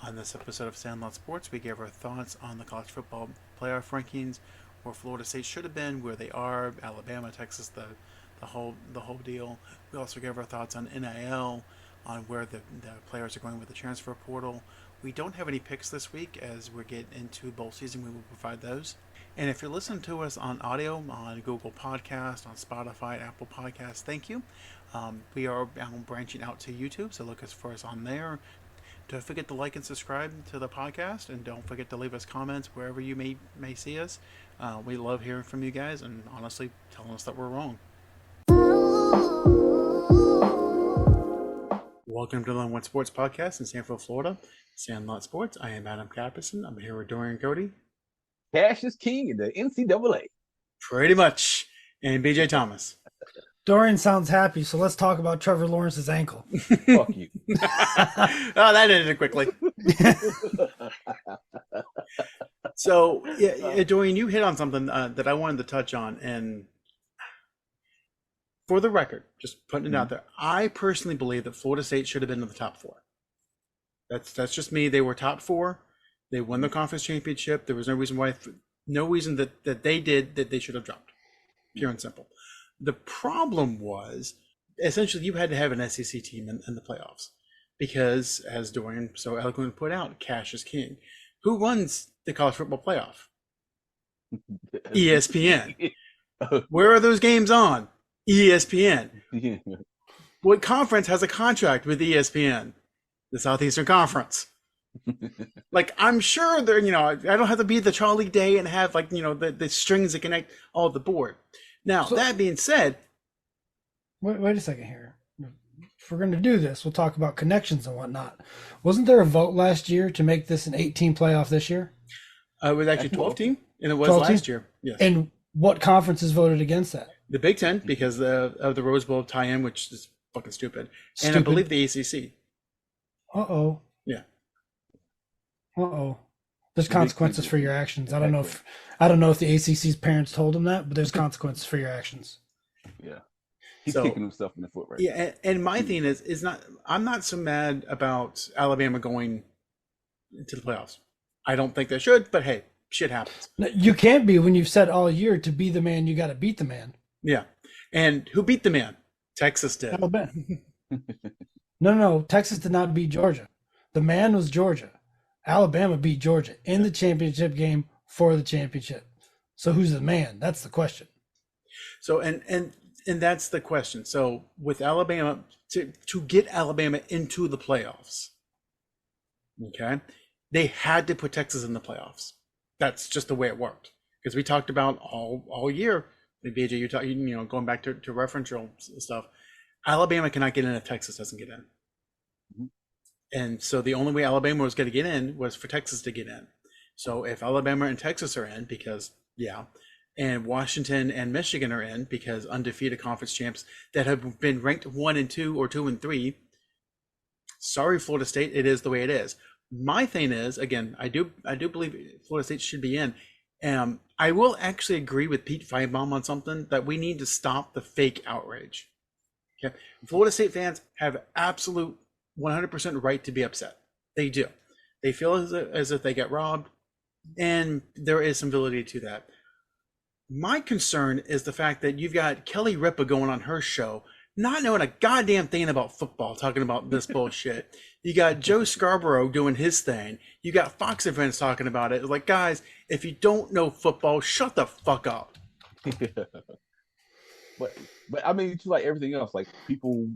On this episode of Sandlot Sports, we gave our thoughts on the college football playoff rankings, where Florida State should have been, where they are, Alabama, Texas, the whole deal. We also gave our thoughts on NIL, on where the players are going with the transfer portal. We don't have any picks this week as we get into bowl season. We will provide those. And if you're listening to us on audio on Google Podcast, on Spotify, Apple Podcasts, thank you. We are branching out to YouTube, so look for us on there. Don't forget to like and subscribe to the podcast, and don't forget to leave us comments wherever you may see us. We love hearing from you guys, and honestly, telling us that we're wrong. Welcome to the One Sports Podcast in Sanford, Florida. Sandlot Sports. I am Adam Capperson. I'm here with Dorian Cody. Cash is king in the NCAA. Pretty much. And BJ Thomas. Dorian sounds happy, so let's talk about Trevor Lawrence's ankle. Fuck you. Oh, that ended quickly. So, Dorian, you hit on something that I wanted to touch on. And for the record, just putting it out there, I personally believe that Florida State should have been in the top four. That's just me. They were top four. They won the conference championship. There was no reason that they did that they should have dropped. Pure and simple. The problem was, essentially, you had to have an SEC team in the playoffs because, as Dorian so eloquently put out, cash is king. Who runs the college football playoff? ESPN. Where are those games on? ESPN. What conference has a contract with ESPN? The Southeastern Conference. Like, I'm sure they're, I don't have to be the Charlie Day and have the strings that connect all the board. Now, that being said, wait a second here. If we're going to do this, we'll talk about connections and whatnot. Wasn't there a vote last year to make this an 8-team playoff this year? It was actually 12-team, and it was last year. Yes. And what conferences voted against that? The Big Ten, because of the Rose Bowl tie-in, which is fucking stupid. And I believe the ACC. Uh-oh. Yeah. Uh-oh. There's consequences for your actions. I don't know if the ACC's parents told him that, but there's consequences for your actions. Yeah. He's kicking himself in the foot right now. Yeah, and my thing is not, I'm not so mad about Alabama going to the playoffs. I don't think they should, but hey, shit happens. You can't be when you've said all year to be the man, you got to beat the man. Yeah. And who beat the man? Texas did. Alabama. No. Texas did not beat Georgia. The man was Georgia. Alabama beat Georgia in the championship game for the championship. So who's the man? That's the question. So and that's the question. So with Alabama, to get Alabama into the playoffs, okay, they had to put Texas in the playoffs. That's just the way it worked. Because we talked about all year, BJ, you talk, going back to referential stuff. Alabama cannot get in if Texas doesn't get in. Mm-hmm. And so the only way Alabama was going to get in was for Texas to get in. So if Alabama and Texas are in, and Washington and Michigan are in because undefeated conference champs that have been ranked 1 and 2 or 2 and 3, sorry, Florida State, it is the way it is. My thing is, again, I do believe Florida State should be in. I will actually agree with Pete Feinbaum on something, that we need to stop the fake outrage. Okay, Florida State fans have absolute 100% right to be upset. They do. They feel as if they get robbed, and there is some validity to that. My concern is the fact that you've got Kelly Ripa going on her show, not knowing a goddamn thing about football, talking about this bullshit. You got Joe Scarborough doing his thing. You got Fox events talking about it. It's like, guys, if you don't know football, shut the fuck up. But I mean, it's like everything else. Like, people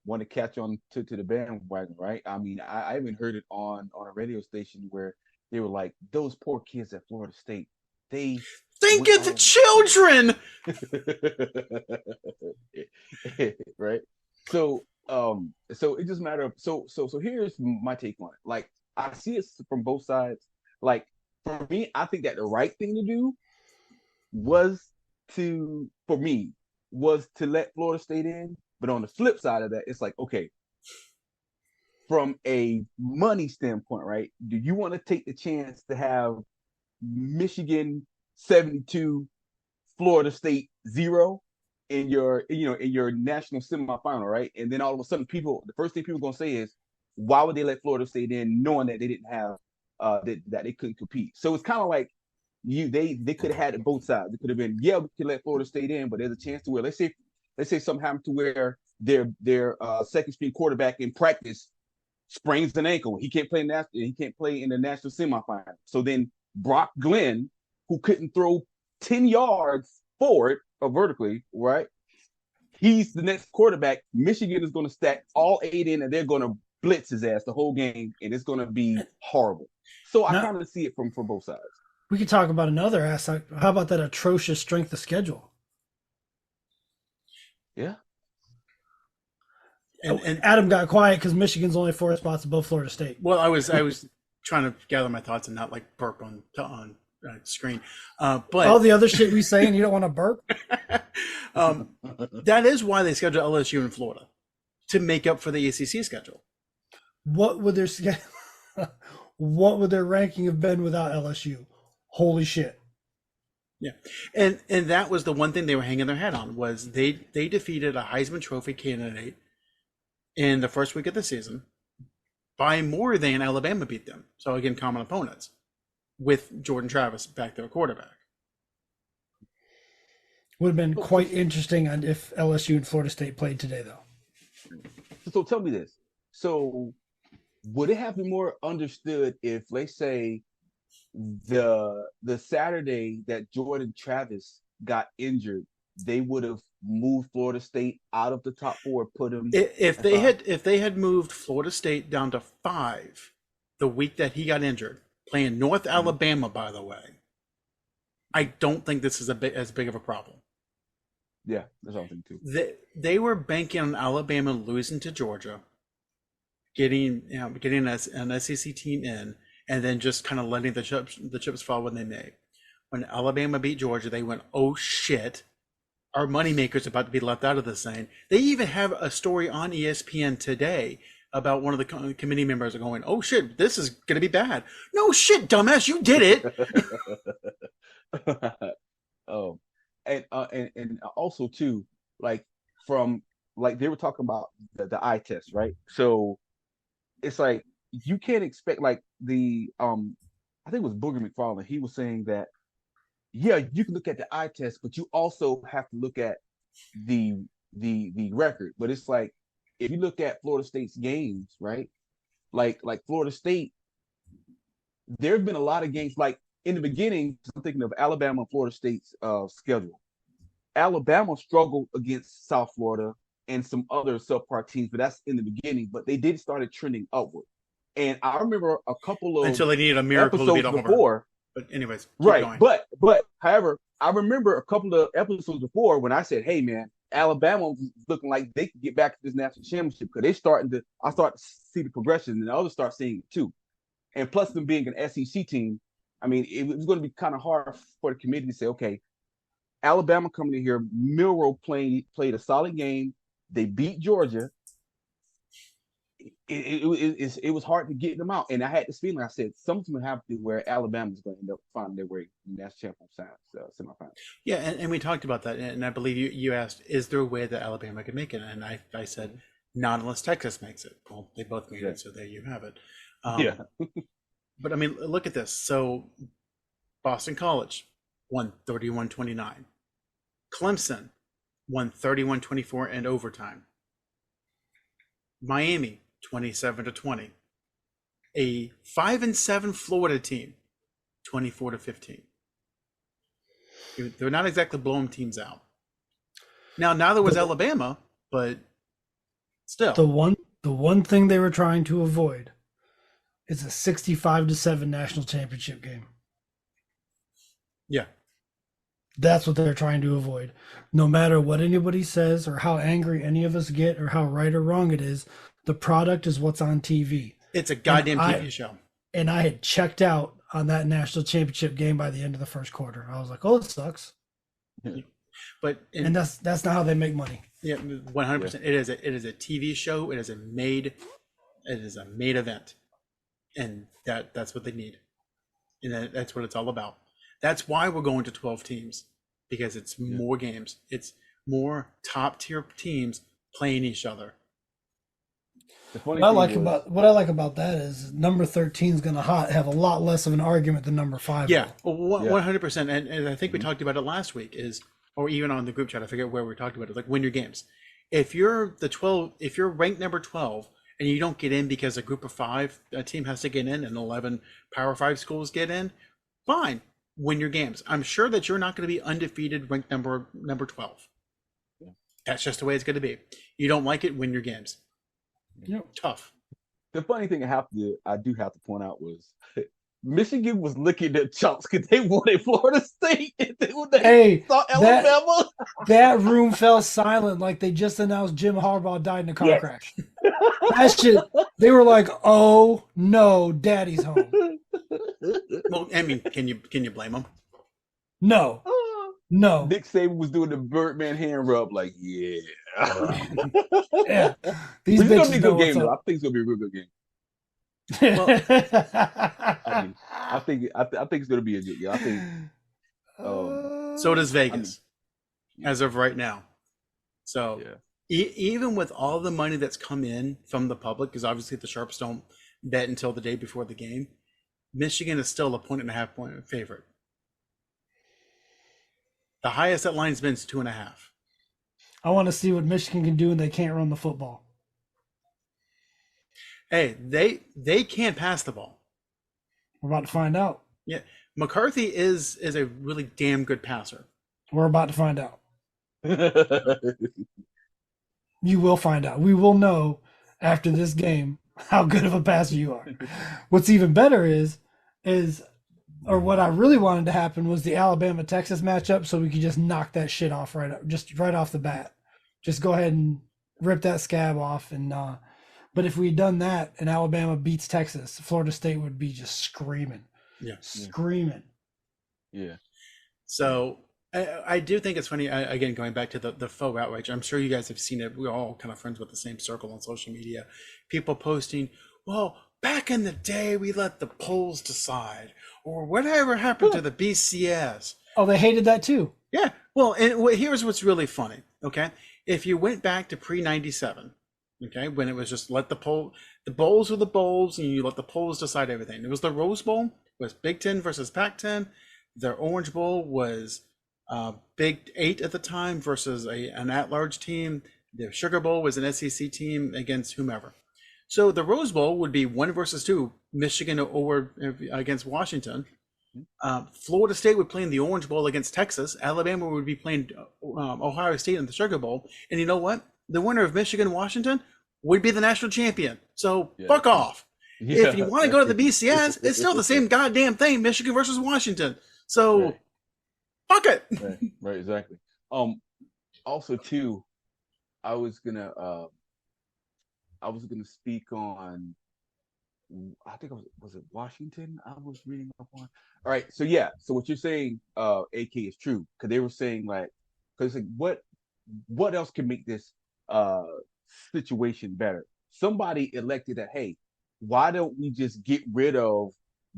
want to catch on to the bandwagon, right? I mean, I even heard it on a radio station where they were like, those poor kids at Florida State, they think of the children. Right? So it just matter of so here's my take on it. Like, I see it from both sides. Like, for me, I think that the right thing to do was to let Florida State in. But on the flip side of that, it's like, okay, from a money standpoint, right? Do you want to take the chance to have Michigan 72, Florida State 0 in your national semifinal, right? And then all of a sudden, the first thing people are gonna say is why would they let Florida State in, knowing that they didn't have that they couldn't compete? So it's kind of like they could have had it both sides. It could have been, yeah, we could let Florida State in, but there's a chance to where let's say something happened to where their second string quarterback in practice sprains an ankle. He can't play in the national semifinal. So then Brock Glenn, who couldn't throw 10 yards forward or vertically, right? He's the next quarterback. Michigan is going to stack all 8 in, and they're going to blitz his ass the whole game, and it's going to be horrible. So I kind of see it from both sides. We could talk about another aspect. How about that atrocious strength of schedule? Yeah. And Adam got quiet because Michigan's only 4 spots above Florida State. Well, I was trying to gather my thoughts and not like burp on screen. But all the other shit we say and you don't want to burp. That is why they schedule LSU in Florida, to make up for the ACC schedule. What would their ranking have been without LSU? Holy shit. Yeah. And that was the one thing they were hanging their hat on, was they defeated a Heisman Trophy candidate in the first week of the season by more than Alabama beat them. So again, common opponents, with Jordan Travis back there, quarterback. Would have been quite interesting if LSU and Florida State played today, though. So tell me this. So would it have been more understood if, let's say, the Saturday that Jordan Travis got injured, they would have moved Florida State out of the top 4, put them if they had moved Florida State down to 5 the week that he got injured, playing North Alabama, by the way, I don't think this is as big of a problem. Yeah, that's what I'm thinking too. They were banking on Alabama losing to Georgia, getting an SEC team in, and then just kind of letting the chips fall when they may. When Alabama beat Georgia, they went, oh shit, our moneymaker's about to be left out of this thing. They even have a story on ESPN today about one of the committee members going, oh shit, this is going to be bad. No shit, dumbass, you did it. And also too, like they were talking about the eye test, right? So it's like, you can't expect, like, I think it was Booger McFarland. He was saying that, yeah, you can look at the eye test, but you also have to look at the record. But it's like, if you look at Florida State's games, right? Like Florida State, there have been a lot of games, like in the beginning, I'm thinking of Alabama and Florida State's schedule. Alabama struggled against South Florida and some other subpar teams, but that's in the beginning. But they did started trending upward. And I remember a couple of until they needed a miracle to beat Auburn. Before. But anyways, right. Going. But however, I remember a couple of episodes before when I said, hey man, Alabama was looking like they could get back to this national championship, because I start to see the progression, and the others start seeing it too. And plus them being an SEC team, I mean, it was going to be kind of hard for the committee to say, okay, Alabama coming in here, Milroe played a solid game. They beat Georgia. It was hard to get them out, and I had this feeling. I said something will happen where Alabama's going to end up finding their way in the national championship semifinal. Yeah, and we talked about that, and I believe you asked, is there a way that Alabama could make it? And I said, not unless Texas makes it. Well, they both made it, so there you have it. Yeah. But I mean, look at this. So Boston College won 31-29. Clemson won 31-24 in overtime. Miami 27-20. A 5-7 Florida team 24-15. They're not exactly blowing teams out. Now there was Alabama, but still. The one thing they were trying to avoid is a 65-7 national championship game. Yeah. That's what they're trying to avoid. No matter what anybody says or how angry any of us get or how right or wrong it is, the product is what's on TV. It's a goddamn TV show. And I had checked out on that national championship game by the end of the first quarter. I was like, oh, it sucks. Yeah. And that's not how they make money. Yeah, 100%. It is a TV show. It is a made event. And that's what they need. And that's what it's all about. That's why we're going to 12 teams, because it's more games. It's more top tier teams playing each other. The funny What I thing like was, about that is number 13 is going to have a lot less of an argument than number 5 Yeah, will. yeah, 100%. And I think we mhm, talked about it last week, is, or even on the group chat, I forget where we talked about it, like win your games. If you're if you're ranked number 12 and you don't get in because a group of five, a team has to get in and 11 Power Five schools get in, fine, win your games. I'm sure that you're not going to be undefeated ranked number 12. yeah, That's just the way it's going to be. You don't like it, win your games. yeah. Yep. Tough. The funny thing I do have to point out was Michigan was licking their chops because they wanted Florida State and then when they Hey, saw that Alabama. that room fell silent like they just announced Jim Harbaugh died in a car Yes. crash. That shit, they were like, "Oh no, Daddy's home." Well, I mean, can you blame them? No, no, Nick Saban was doing the Birdman hand rub, like, yeah. yeah, But these it's gonna be bitches a know good what's game, though. I up. think it's gonna be a real good game. Well, I do. I think it's gonna be a good game. I think. so does I mean, Vegas as of right now. So yeah. even with all the money that's come in from the public, because obviously the sharps don't bet until the day before the game, Michigan is still a 1.5 point favorite. The highest that line's been is 2.5. I want to see what Michigan can do, and they can't run the football. Hey, they can't pass the ball. We're about to find out. Yeah, McCarthy is a really damn good passer. We're about to find out. You will find out. We will know after this game how good of a passer you are. What's even better or what I really wanted to happen was the Alabama Texas matchup, so we could just knock that shit off right off the bat. Just go ahead and rip that scab off. And but if we'd done that and Alabama beats Texas, Florida State would be just screaming, Yeah. screaming. Yeah. So I do think it's funny. Again, going back to the faux outrage, I'm sure you guys have seen it. We're all kind of friends with the same circle on social media. People posting, well, back in the day, we let the polls decide, or whatever happened to the BCS. Oh, they hated that too. Yeah. Well, and here's what's really funny. Okay. If you went back to pre-97, okay, when it was just the bowls were the bowls and you let the polls decide everything. It was the Rose Bowl, was Big Ten versus Pac-10. The Orange Bowl was Big 8 at the time versus an at-large team. The Sugar Bowl was an SEC team against whomever. So the Rose Bowl would be 1 versus 2, Michigan over against Washington. Florida State would play in the Orange Bowl against Texas. Alabama would be playing Ohio State in the Sugar Bowl. And you know what? The winner of Michigan-Washington would be the national champion. So fuck off. Yeah. If you want to go to the BCS, it's still the same goddamn thing, Michigan versus Washington. So fuck it. Right, exactly. Also too, I was gonna speak on, I think was it Washington I was reading up on. All right, so yeah, so what you're saying, AK, is true, because they were saying, like, because like, what else can make this situation better? Somebody elected that, hey, why don't we just get rid of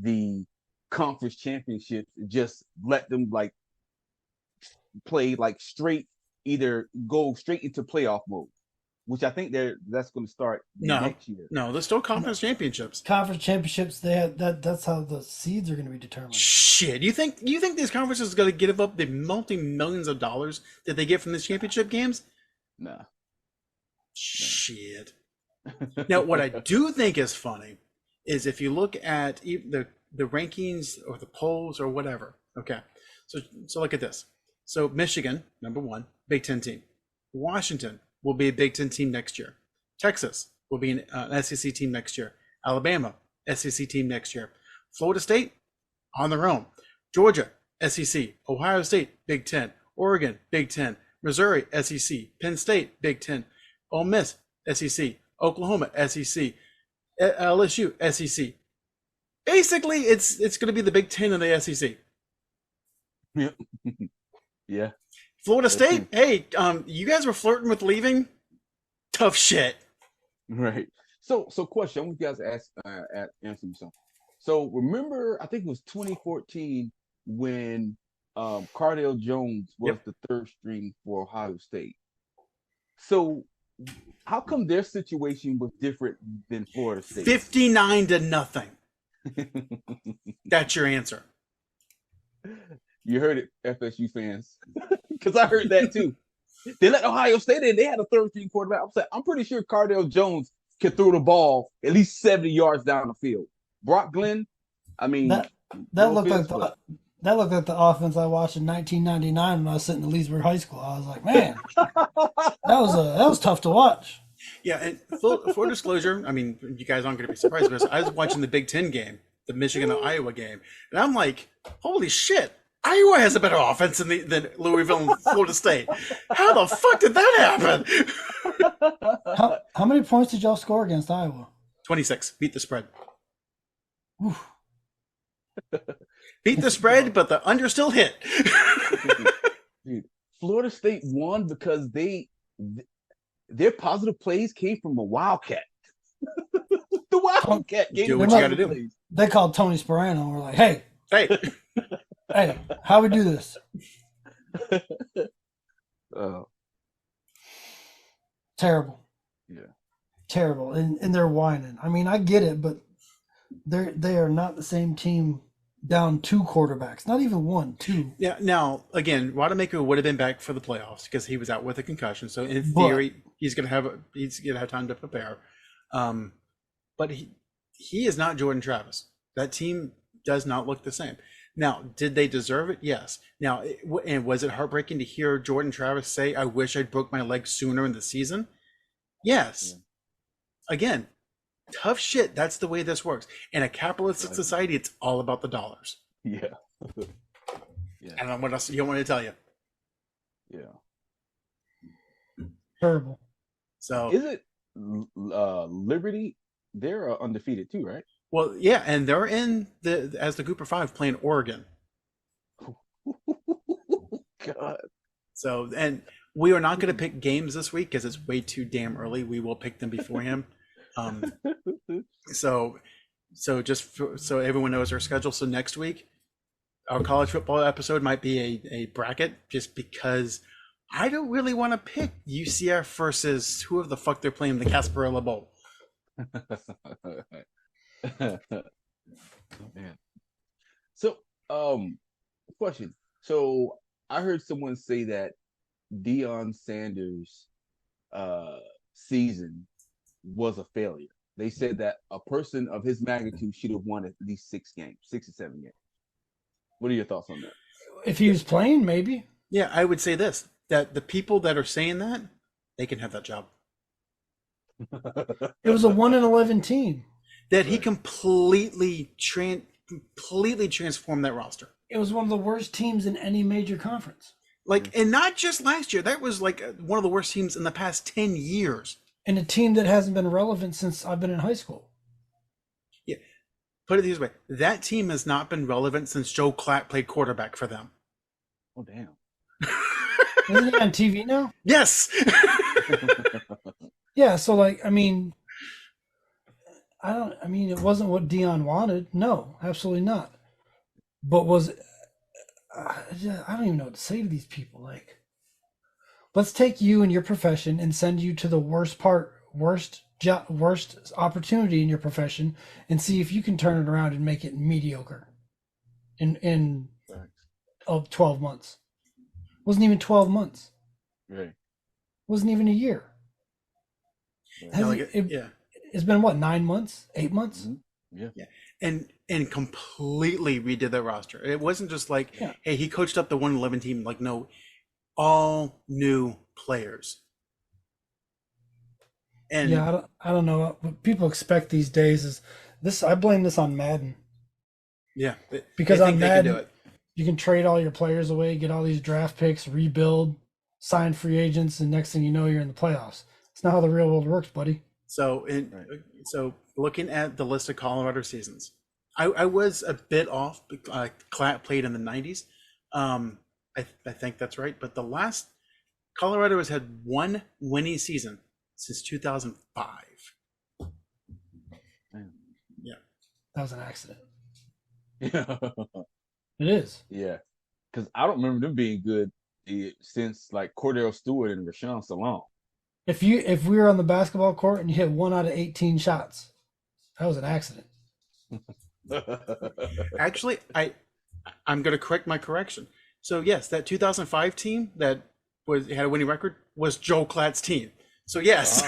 the conference championships and just let them like play like either go straight into playoff mode, which I think that's going to start next year. No, there's still conference championships. Conference championships, that's how the seeds are going to be determined. Shit, you think these conferences are going to give up the multi-millions of dollars that they get from these championship games? Nah. Shit. Now, what I do think is funny is if you look at the rankings or the polls or whatever. Okay, so look at this. So Michigan, number 1, Big Ten team. Washington will be a Big Ten team next year. Texas will be an SEC team next year. Alabama, SEC team next year. Florida State, on their own. Georgia, SEC. Ohio State, Big Ten. Oregon, Big Ten. Missouri, SEC. Penn State, Big Ten. Ole Miss, SEC. Oklahoma, SEC. LSU, SEC. Basically, it's going to be the Big Ten and the SEC. Yeah. Yeah. Florida State, hey, you guys were flirting with leaving? Tough shit. Right. So question, I want you guys to answer me something. So remember, I think it was 2014 when Cardale Jones was the third string for Ohio State. So how come their situation was different than Florida State? 59-0. That's your answer. You heard it, FSU fans, because I heard that too. They let Ohio State in. They had a third-string quarterback. I'm pretty sure Cardale Jones could throw the ball at least 70 yards down the field. Brock Glenn, I mean, That no looked offense, like that looked like the offense I watched in 1999 when I was sitting in Leesburg High School. I was like, man, that was tough to watch. Yeah, and full disclosure, I mean, you guys aren't going to be surprised, but I was watching the Big Ten game, the Michigan and Iowa game, and I'm like, holy shit, Iowa has a better offense than Louisville and Florida State. How the fuck did that happen? How many points did y'all score against Iowa? 26. Beat the spread. Oof. Beat the spread, but the under still hit. Dude, Florida State won because their positive plays came from a Wildcat. The Wildcat gave Do them what you got to positive do. They called Tony Sperano and were like, hey, Hey, how we do this? Terrible. Yeah. Terrible. And they're whining. I mean, I get it, but they are not the same team down 2 quarterbacks. Not even 1, 2. yeah. Now again, Rodemaker would have been back for the playoffs because he was out with a concussion. So in theory, he's gonna have time to prepare. But he is not Jordan Travis. That team does not look the same. Now, did they deserve it? Yes. Now, and was it heartbreaking to hear Jordan Travis say, "I wish I'd broke my leg sooner in the season"? Yes. Yeah. Again, tough shit. That's the way this works. In a capitalistic society, it's all about the dollars. Yeah. Yeah. I don't know what else you want me to tell you. Yeah. Terrible. So is it Liberty? They're undefeated too, right? Well, yeah, and they're in as the Group of 5 playing Oregon. God. So, and we are not going to pick games this week because it's way too damn early. We will pick them beforehand. So just so everyone knows our schedule. So next week, our college football episode might be a bracket, just because I don't really want to pick UCF versus whoever the fuck they're playing in the Gasparilla Bowl. Oh, man. So, question. So I heard someone say that Deion Sanders' season was a failure. They said that a person of his magnitude should have won at least 6 or 7 games. What are your thoughts on that? If he was playing, maybe. Yeah, I would say this, that the people that are saying that, they can have that job. It was a 1-11 team. That he completely transformed that roster. It was one of the worst teams in any major conference. Like, and not just last year. That was like one of the worst teams in the past 10 years. And a team that hasn't been relevant since I've been in high school. Yeah. Put it this way. That team has not been relevant since Joe Klatt played quarterback for them. Oh, damn. Isn't he on TV now? Yes. Yeah, so like, I mean, it wasn't what Deion wanted. No, absolutely not. But was it, I don't even know what to say to these people. Like, let's take you and your profession and send you to the worst opportunity in your profession and see if you can turn it around and make it mediocre in 12 months. Wasn't even 12 months. Right. Wasn't even a year. It's been what, 9 months, 8 months? Mm-hmm. Yeah. And completely redid their roster. It wasn't just like, hey, he coached up the 1-11 team. Like, no, all new players. And yeah, I don't know what people expect these days is this. I blame this on Madden. Yeah, because on Madden, can do it. You can trade all your players away, get all these draft picks, rebuild, sign free agents, and next thing you know, you're in the playoffs. It's not how the real world works, buddy. So, so looking at the list of Colorado seasons, I was a bit off. Klatt played in the 90s. I think that's right. But the last Colorado has had one winning season since 2005. Yeah, that was an accident. Yeah, it is. Yeah, because I don't remember them being good since like Cordell Stewart and Rashawn Salaam. If we were on the basketball court and you hit 1 out of 18 shots, that was an accident. Actually, I'm going to correct my correction. So yes, that 2005 team that had a winning record was Joe Klatt's team. So yes.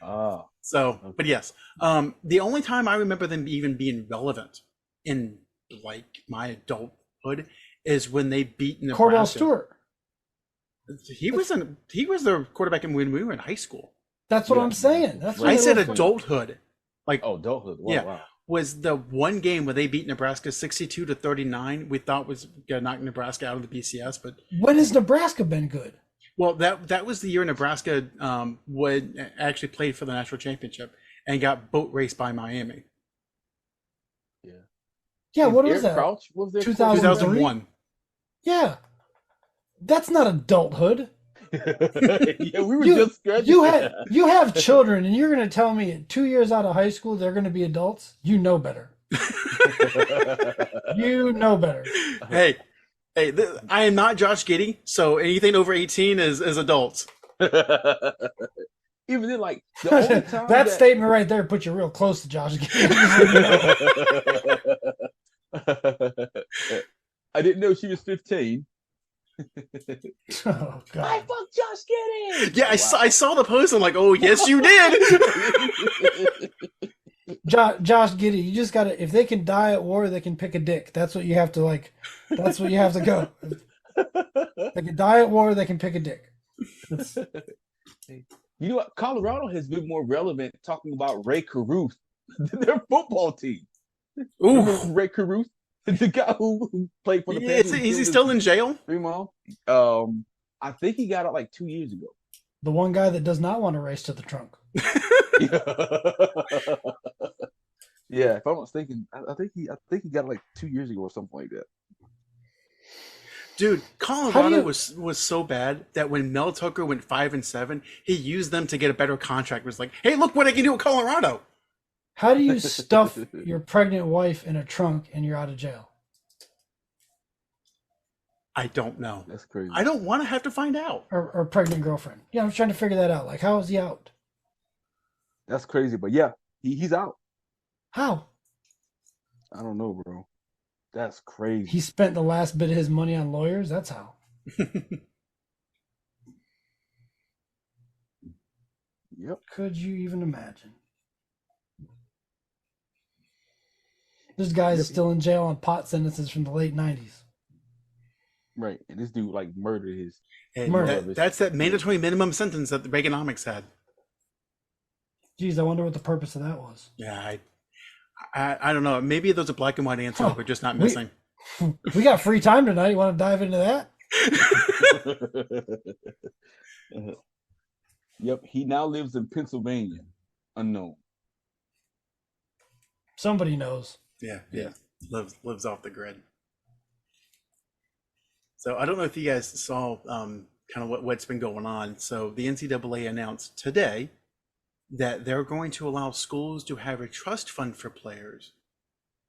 Oh. So, Okay. but yes, the only time I remember them even being relevant in like my adulthood is when they beat Nebraska. Cordell Stewart. He was the quarterback when we were in high school. That's what Yeah. I'm saying. That's what I they said were- adulthood. Like, Oh, adulthood. Wow, yeah, wow. was the one game where they beat Nebraska 62-39. We thought was gonna knock Nebraska out of the BCS, but When has Nebraska been good? well, that was the year Nebraska would actually played for the national championship and got boat raced by Miami. Yeah. Yeah, what was Eric that? Crouch was there. 2003? 2001. Yeah. That's not adulthood. Yeah, we were You- just scratching. You have children and you're going to tell me at 2 years out of high school they're going to be adults? You know better. You know better. Hey, I am not Josh Giddey, so anything over 18 is adults. Even then, like the only time That statement right there put you real close to Josh. I didn't know she was 15. Oh, God. fucked Josh Giddey. Yeah, I saw the post. I'm like, oh yes, you did. Josh Giddey, you just gotta, if they can die at war, they can pick a dick. That's what you have to like. That's what you have to go. They can die at war, they can pick a dick. That's- You know what? Colorado has been more relevant talking about Ray Caruth than their football team. Remember Ooh, Ray Caruth, the guy who played for the yeah, is he still in jail? Fremont? I think he got out like 2 years ago. the one guy that does not want to race to the trunk. Yeah, if I'm not mistaken, I think he got it like 2 years ago or something like that. Dude, How Colorado do you- was so bad that when Mel Tucker went 5-7, he used them to get a better contract. It was like, hey, look what I can do at Colorado. How do you stuff your pregnant wife in a trunk and you're out of jail? I don't know. That's crazy. I don't want to have to find out. Or pregnant girlfriend? Yeah, I'm trying to figure that out. Like, how is he out? That's crazy, but yeah, he's out. How? I don't know, bro. That's crazy. He spent the last bit of his money on lawyers? That's how. Yep. Could you even imagine? There's guys still in jail on pot sentences from the late 90s. Right, and this dude like murdered his. And Murder. that's that mandatory minimum sentence that the Reaganomics had. Geez, I wonder what the purpose of that was. Yeah, I don't know. Maybe there's a black and white answer Huh. that we're just not We- missing. We got free time tonight. You want to dive into that? Yep, he now lives in Pennsylvania. Unknown. Somebody knows. Yeah, Yeah. lives off the grid. So I don't know if you guys saw kind of what's been going on. So the NCAA announced today that they're going to allow schools to have a trust fund for players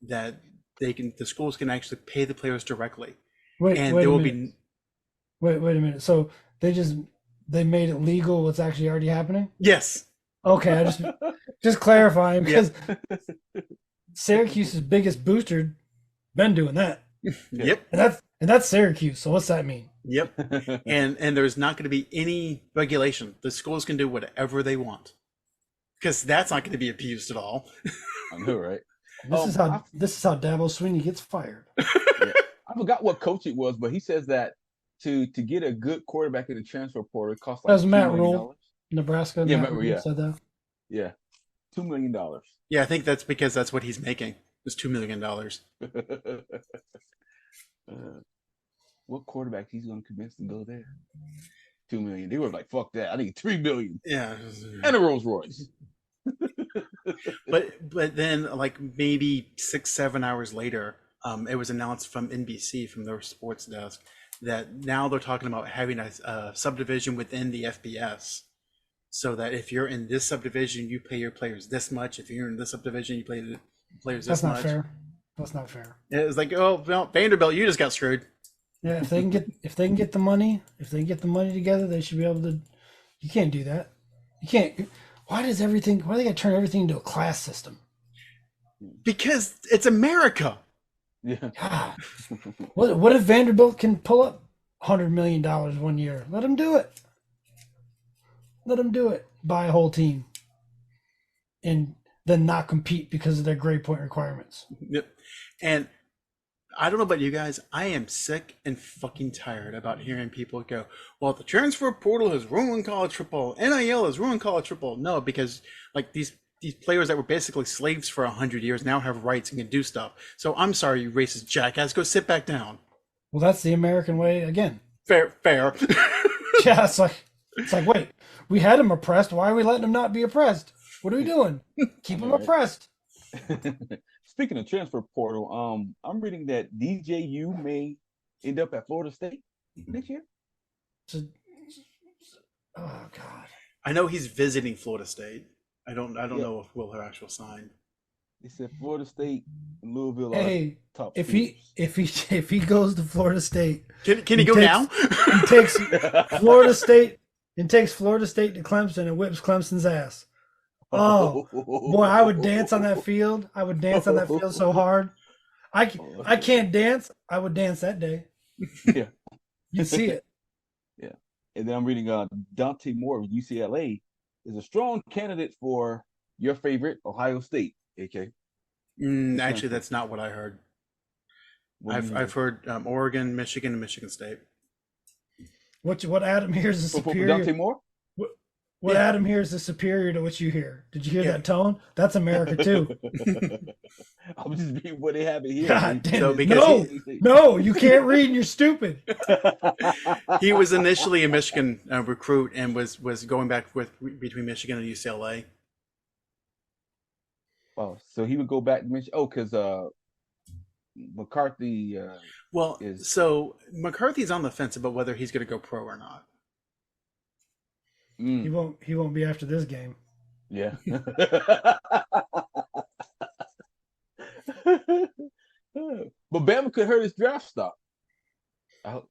that the schools can actually pay the players directly, Wait, and wait there a will minute. be Wait a minute. So they made it legal what's actually already happening? yes, Okay, I just clarifying Yeah. because Syracuse's biggest booster been doing that. yep, And that's Syracuse. So what's that mean? yep, and there's not going to be any regulation. The schools can do whatever they want because that's not going to be abused at all. I know, right? This is how Dabo Swinney gets fired. I forgot what coach it was, but he says that to get a good quarterback in the transfer portal, it costs like That was $2 Matt million. Rule. Nebraska. Yeah, Matt Matt Rule, Rule yeah. said that. Yeah, $2 million. Yeah, I think that's because that's what he's making. It's $2 million. What quarterback he's going to convince to go there? $2 million. They were like, "Fuck that! I need $3 million Yeah, and a Rolls Royce." but then like maybe 6-7 hours later, it was announced from NBC from their sports desk that now they're talking about having a subdivision within the FBS, so that if you're in this subdivision, you pay your players this much. If you're in this subdivision, you pay the players this That's not much. fair. That's not fair. It was like, oh well, Vanderbilt, you just got screwed. Yeah, if they can get the money together, they should be able to You can't do that. You can't. Why do they got to turn everything into a class system? Because it's America. Yeah. God. What if Vanderbilt can pull up $100 million 1 year? Let them do it. Let them do it. Buy a whole team. And then not compete because of their grade point requirements. Yep. And I don't know about you guys, I am sick and fucking tired about hearing people go, well, the transfer portal has ruined college football. NIL has ruined college football. No, because like these players that were basically slaves for 100 years now have rights and can do stuff. So I'm sorry, you racist jackass. Go sit back down. Well, that's the American way again. Fair. Yeah, it's like, wait, we had them oppressed. Why are we letting them not be oppressed? What are we doing? Keep them oppressed. Speaking of transfer portal, I'm reading that DJU may end up at Florida State next year. Oh God! I know he's visiting Florida State. I don't know if Will actually sign. They said Florida State and Louisville Hey, are top. if he goes to Florida State, Can he go now? He takes Florida State to Clemson and whips Clemson's ass. Oh boy, I would dance on that field. I would dance on that field so hard. I can't dance. I would dance that day. Yeah, You see it. Yeah, and then I'm reading Dante Moore of UCLA is a strong candidate for your favorite Ohio State. AK. Actually, that's not what I heard. I've heard Oregon, Michigan, and Michigan State. What Adam hears is For superior. Dante Moore. What Adam hears is superior to what you hear. Did you hear that tone? That's America too. I'm just reading what they have it here. God damn So it. because No, you can't read and you're stupid. he was initially a Michigan recruit and was going back between Michigan and UCLA. Oh, so he would go back to Michigan. Oh, because McCarthy. So McCarthy's on the fence about whether he's going to go pro or not. He won't be after this game. Yeah. But Bama could hurt his draft stock. Bama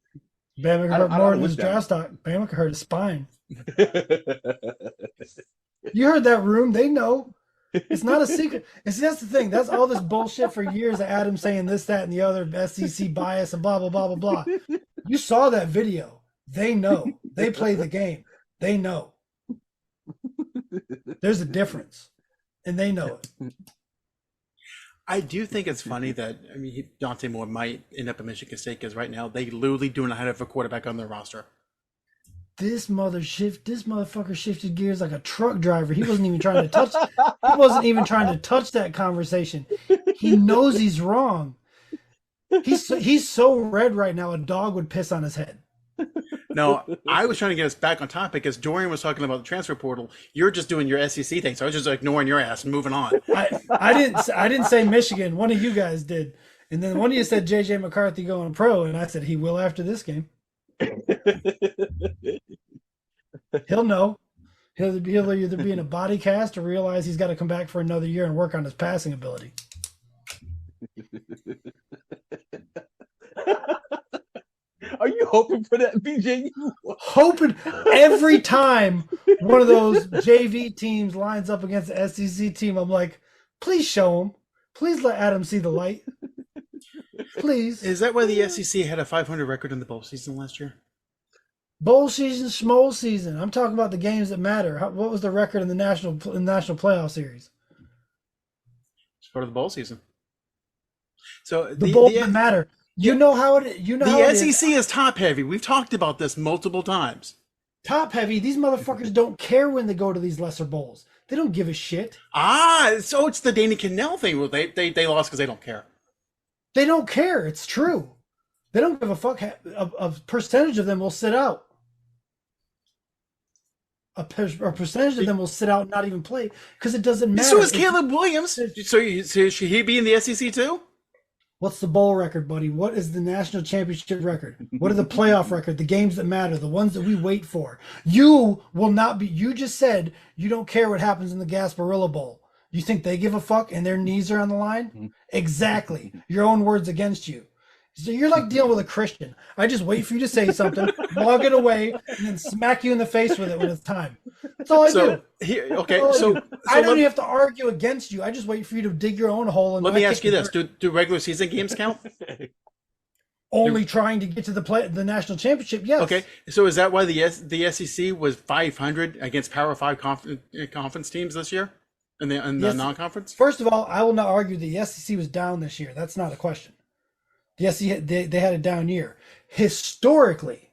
could hurt more than his draft stock. Bama could hurt his spine. You heard that room. They know. It's not a secret. And see, that's the thing. That's all this bullshit for years of Adam saying this, that, and the other, SEC bias and blah, blah, blah, blah, blah. You saw that video. They know. They play the game. They know. There's a difference. And they know it. I do think it's funny that, Dante Moore might end up at Michigan State because right now they literally do not have a quarterback on their roster. This motherfucker shifted gears like a truck driver. He wasn't even trying to touch that conversation. He knows he's wrong. He's so red right now a dog would piss on his head. No, I was trying to get us back on topic because Dorian was talking about the transfer portal. You're just doing your SEC thing, so I was just ignoring your ass and moving on. I didn't say Michigan. One of you guys did, and then one of you said JJ McCarthy going pro, and I said he will after this game. He'll know. He'll either be in a body cast or realize he's got to come back for another year and work on his passing ability. Are you hoping for that, BJ? Hoping every time one of those JV teams lines up against the SEC team, I'm like, please show him. Please let Adam see the light. Please. Is that why the SEC had a 500 record in the bowl season last year? Bowl season, schmoll season. I'm talking about the games that matter. What was the record in the national playoff series? It's part of the bowl season. So the bowl that matter. You know how it. The SEC is top heavy. We've talked about this multiple times. Top heavy. These motherfuckers don't care when they go to these lesser bowls. They don't give a shit. So it's the Danny Cannell thing. Well, they lost because they don't care. They don't care. It's true. They don't give a fuck. A percentage of them will sit out. A percentage of them will sit out and not even play because it doesn't matter. So is Caleb Williams. So should he be in the SEC too? What's the bowl record, buddy? What is the national championship record? What are the playoff record? The games that matter, the ones that we wait for. You will not be. You just said you don't care what happens in the Gasparilla Bowl. You think they give a fuck and their knees are on the line? Exactly. Your own words against you. So you're like dealing with a Christian. I just wait for you to say something, log it away, and then smack you in the face with it when it's time. That's all I do. Here, okay, That's all I so, do. I don't even have to argue against you. I just wait for you to dig your own hole. And let me ask you this: do regular season games count? Only trying to get to the national championship, yes. Okay, so is that why the SEC was 500 against Power 5 conference teams this year in the non-conference? First of all, I will not argue the SEC was down this year. That's not a question. The SEC they had a down year historically.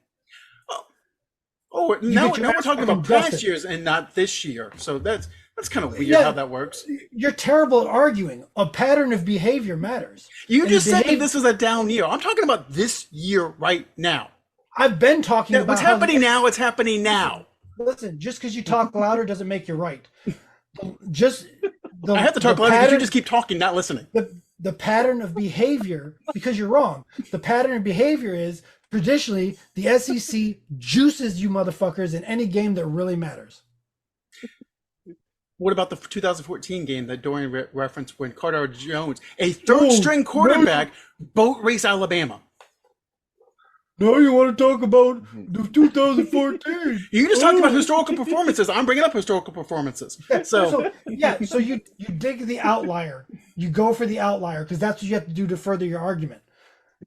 Now we're talking about past years and not this year. So that's kind of weird how that works. You're terrible at arguing. A pattern of behavior matters. You just said that this was a down year. I'm talking about this year right now. I've been talking about what's happening now. It's happening now. Listen, just because you talk louder doesn't make you right. I have to talk louder because you just keep talking, not listening. The pattern of behavior, because you're wrong. The pattern of behavior is traditionally the SEC juices you motherfuckers in any game that really matters. What about the 2014 game that Dorian referenced when Cardell Jones, a third-string quarterback, boat race Alabama? Now you want to talk about the 2014? You just talked about historical performances. I'm bringing up historical performances. So you dig the outlier. You go for the outlier because that's what you have to do to further your argument.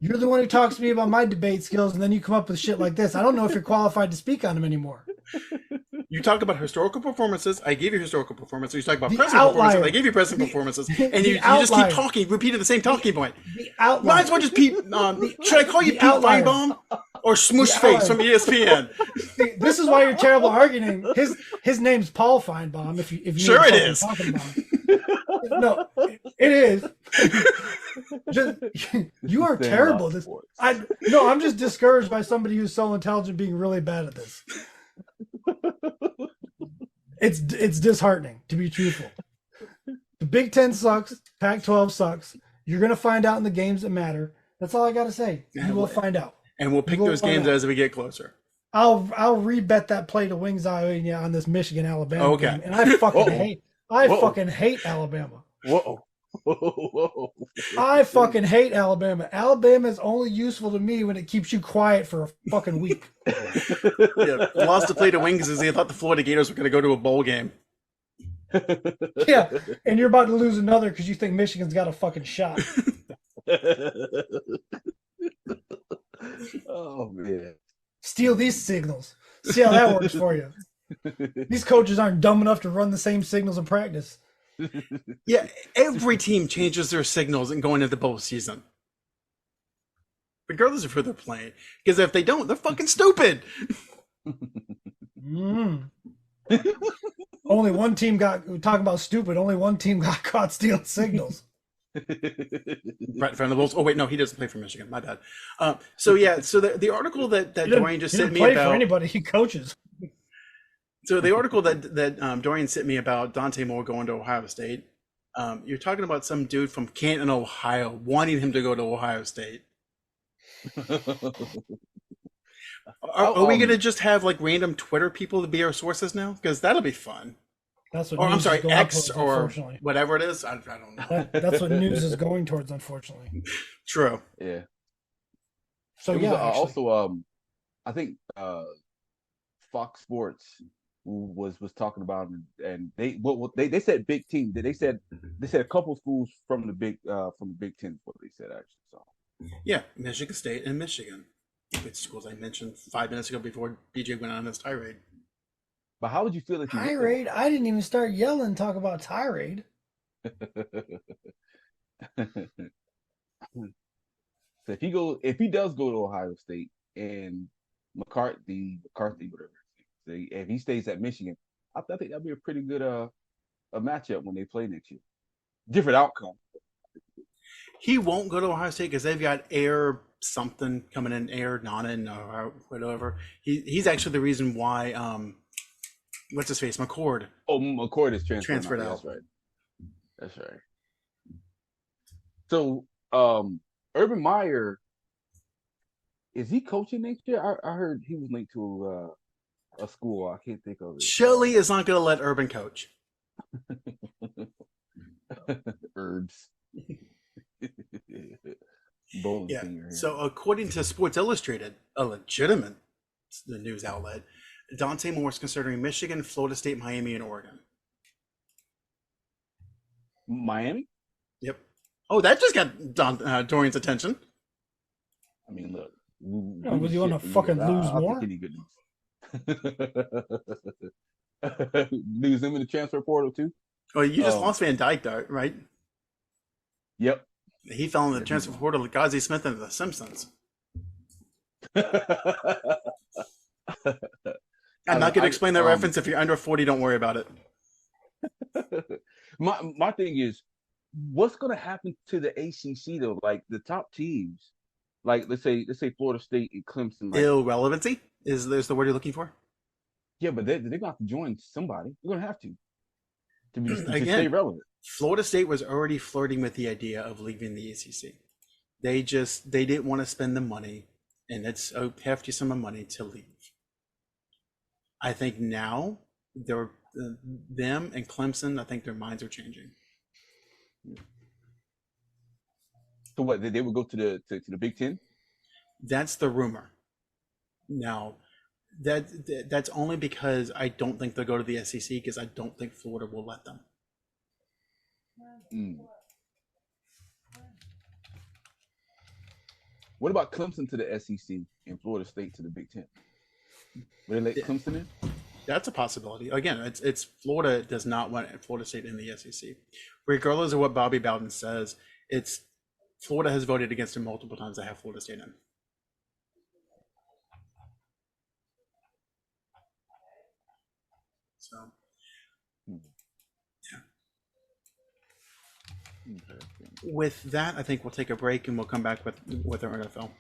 You're the one who talks to me about my debate skills, and then you come up with shit like this. I don't know if you're qualified to speak on them anymore. You talk about historical performances. I give you historical performances. You talk about present performances. I give you present performances. And you just keep talking, repeating the same talking point. The outlier. Might as well just Pete. Should I call you Pete Feinbaum or Smoosh Face from ESPN? See, this is why you're terrible arguing. His name's Paul Feinbaum. If you sure it is. No, it is. You are terrible. I'm just discouraged by somebody who's so intelligent being really bad at this. It's disheartening, to be truthful. The Big Ten sucks. Pac-12 sucks. You're gonna find out in the games that matter. That's all I gotta say. You will find out. And we'll pick those games as we get closer. I'll rebet that play to Wings Eye on this Michigan Alabama game. And I fucking hate Alabama. Whoa. I fucking hate Alabama. Alabama is only useful to me when it keeps you quiet for a fucking week. Yeah, lost to play to Wings is they thought the Florida Gators were going to go to a bowl game. Yeah, and you're about to lose another because you think Michigan's got a fucking shot. Oh, man. Steal these signals. See how that works for you. These coaches aren't dumb enough to run the same signals in practice. Yeah, every team changes their signals and going into the bowl season. Regardless of who they're playing. Because if they don't, they're fucking stupid. Only one team talking about stupid, only one team got caught stealing signals. Brett Venables. Oh wait, no, he doesn't play for Michigan. My bad. So the article that Dorian just sent me about for anybody, he coaches. So the article that Dorian sent me about Dante Moore going to Ohio State, you're talking about some dude from Canton, Ohio, wanting him to go to Ohio State. Are we going to just have like random Twitter people to be our sources now? Because that'll be fun. That's what. Or I'm sorry, X towards, or whatever it is. I don't know. That's what news is going towards, unfortunately. True. Yeah. So it was, also, I think Fox Sports was talking about, and they said big team. They said a couple schools from the Big Ten is what they said actually. So yeah, Michigan State and Michigan, which schools I mentioned 5 minutes ago before BJ went on this tirade. But how would you feel if you tirade? I didn't even start yelling. Talk about tirade. So if he does go to Ohio State and McCarthy, whatever, if he stays at Michigan, I think that'd be a pretty good a matchup when they play next year. Different outcome. He won't go to Ohio State because they've got Air something coming in, Air Nonin or whatever. He's actually the reason why. What's his face? McCord. Oh, McCord is transferred out. That's right. So, Urban Meyer, is he coaching next year? I heard he was linked to a school. I can't think of it. Shelley is not going to let Urban coach. Herbs. bowling Yeah. thing right here. So according to Sports Illustrated, a legitimate the news outlet, Dante Moore is considering Michigan, Florida State, Miami, and Oregon. Miami? Yep. Oh, that just got Dorian's attention. I mean, look. Was you want to fucking lose more? Any good news. Lose him in the transfer portal too? Oh, you just lost Van Dyke, though, right? Yep. He fell in the transfer portal like Ozzie Smith into The Simpsons. I'm not going to explain that reference. If you're under 40, don't worry about it. My thing is, what's going to happen to the ACC though? Like the top teams, like let's say Florida State and Clemson. Like, Irrelevancy is the word you're looking for? Yeah, but they're going to have to join somebody. They're going to have to Again, stay relevant. Florida State was already flirting with the idea of leaving the ACC. They didn't want to spend the money, and it's a hefty sum of money to leave. I think now them and Clemson, I think their minds are changing. So what? They would go to the Big Ten? That's the rumor. Now, that's only because I don't think they'll go to the SEC because I don't think Florida will let them. What about Clemson to the SEC and Florida State to the Big Ten? Would they let Clemson in? That's a possibility. Again, it's Florida does not want Florida State in the SEC. Regardless of what Bobby Bowden says, it's Florida has voted against it multiple times to have Florida State in. So, yeah. Okay. With that, I think we'll take a break and we'll come back with our NFL.